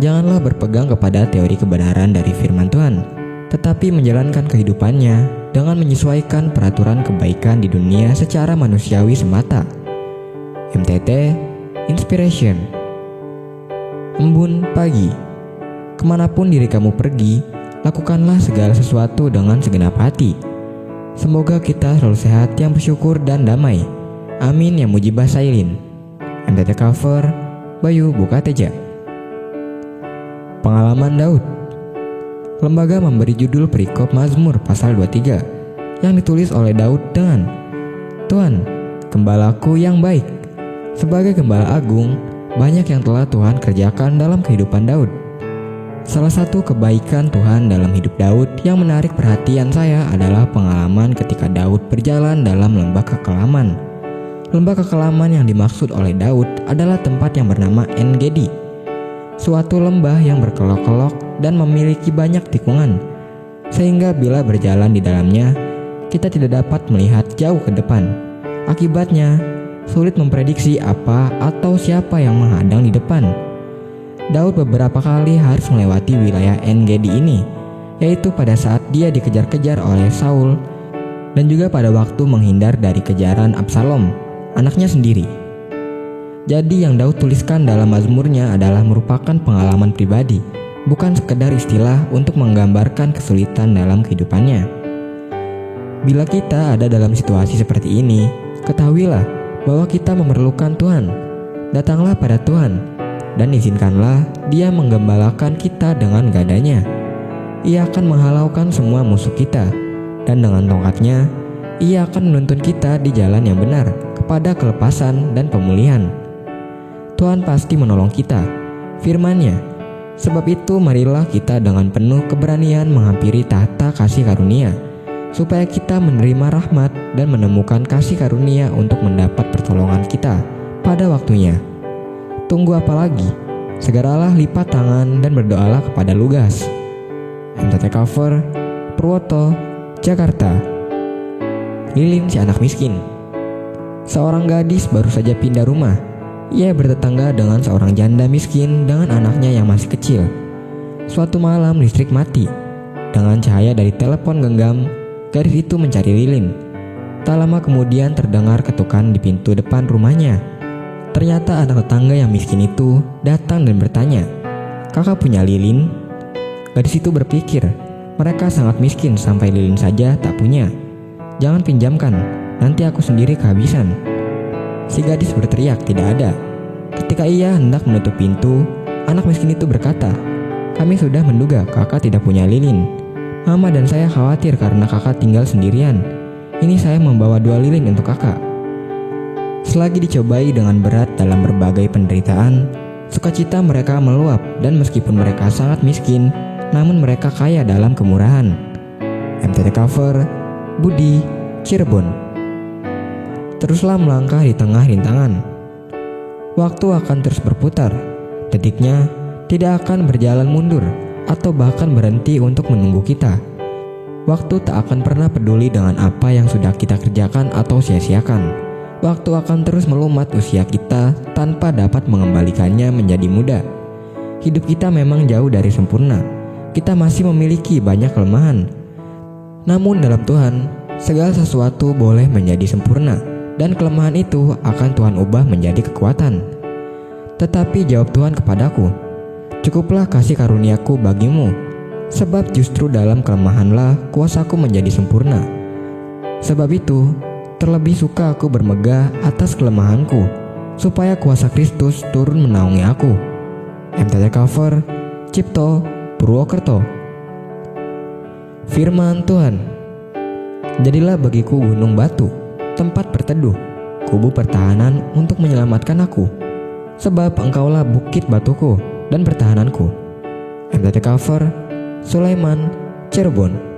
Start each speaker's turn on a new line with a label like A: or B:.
A: janganlah berpegang kepada teori kebenaran dari firman Tuhan, tetapi menjalankan kehidupannya dengan menyesuaikan peraturan kebaikan di dunia secara manusiawi semata. MTT Inspiration. Embun pagi. Kemanapun diri kamu pergi, lakukanlah segala sesuatu dengan segenap hati. Semoga kita selalu sehat, yang bersyukur dan damai. Amin ya mujibah sailin. MTT Cover Bayu Bukateja. Pengalaman Daud. Lembaga memberi judul perikop Mazmur pasal 23 yang ditulis oleh Daud dengan Tuhan, gembalaku yang baik. Sebagai gembala agung, banyak yang telah Tuhan kerjakan dalam kehidupan Daud. Salah satu kebaikan Tuhan dalam hidup Daud yang menarik perhatian saya adalah pengalaman ketika Daud berjalan dalam lembah kekelaman. Lembah kekelaman yang dimaksud oleh Daud adalah tempat yang bernama En-Gedi, suatu lembah yang berkelok-kelok dan memiliki banyak tikungan, sehingga bila berjalan di dalamnya, kita tidak dapat melihat jauh ke depan. Akibatnya, sulit memprediksi apa atau siapa yang menghadang di depan. Daud beberapa kali harus melewati wilayah En-Gedi ini, yaitu pada saat dia dikejar-kejar oleh Saul dan juga pada waktu menghindar dari kejaran Absalom, anaknya sendiri. Jadi yang Daud tuliskan dalam mazmurnya adalah merupakan pengalaman pribadi, bukan sekedar istilah untuk menggambarkan kesulitan dalam kehidupannya. Bila kita ada dalam situasi seperti ini, ketahuilah bahwa kita memerlukan Tuhan. Datanglah pada Tuhan dan izinkanlah Dia menggembalakan kita dengan gadanya. Ia akan menghalaukan semua musuh kita, dan dengan tongkatnya Ia akan menuntun kita di jalan yang benar kepada kelepasan dan pemulihan. Tuhan pasti menolong kita, firman-Nya. Sebab itu marilah kita dengan penuh keberanian menghampiri tahta kasih karunia, supaya kita menerima rahmat dan menemukan kasih karunia untuk mendapat pertolongan kita pada waktunya. Tunggu apa lagi? Segeralah lipat tangan dan berdoalah kepada Lugas. MTT Cover Purwoto, Jakarta. Lilin si anak miskin. Seorang gadis baru saja pindah rumah. Ia bertetangga dengan seorang janda miskin dengan anaknya yang masih kecil. Suatu malam listrik mati. Dengan cahaya dari telepon genggam, gadis itu mencari lilin. Tak lama kemudian terdengar ketukan di pintu depan rumahnya. Ternyata anak tetangga yang miskin itu datang dan bertanya, "Kakak punya lilin?" Gadis itu berpikir, mereka sangat miskin sampai lilin saja tak punya. "Jangan pinjamkan, nanti aku sendiri kehabisan." Si gadis berteriak tidak ada. Ketika ia hendak menutup pintu, anak miskin itu berkata, "Kami sudah menduga kakak tidak punya lilin. Mama dan saya khawatir karena kakak tinggal sendirian. Ini saya membawa 2 lilin untuk kakak." Selagi dicobai dengan berat dalam berbagai penderitaan, sukacita mereka meluap, dan meskipun mereka sangat miskin, namun mereka kaya dalam kemurahan. MTT Cover Budi, Cirebon. Teruslah melangkah di tengah rintangan. Waktu akan terus berputar. Detiknya tidak akan berjalan mundur atau bahkan berhenti untuk menunggu kita. Waktu tak akan pernah peduli dengan apa yang sudah kita kerjakan atau sia-siakan. Waktu akan terus melumat usia kita tanpa dapat mengembalikannya menjadi muda. Hidup kita memang jauh dari sempurna. Kita masih memiliki banyak kelemahan. Namun dalam Tuhan, segala sesuatu boleh menjadi sempurna, dan kelemahan itu akan Tuhan ubah menjadi kekuatan. Tetapi jawab Tuhan kepadaku, "Cukuplah kasih karuniaku bagimu, sebab justru dalam kelemahanlah kuasaku menjadi sempurna. Sebab itu, terlebih suka aku bermegah atas kelemahanku, supaya kuasa Kristus turun menaungi aku." MTT Cover Cipto, Purwokerto. Firman Tuhan. Jadilah bagiku gunung batu, tempat berteduh, kubu pertahanan untuk menyelamatkan aku. Sebab engkaulah bukit batuku dan pertahananku. MTT Cover Sulaiman, Cirebon.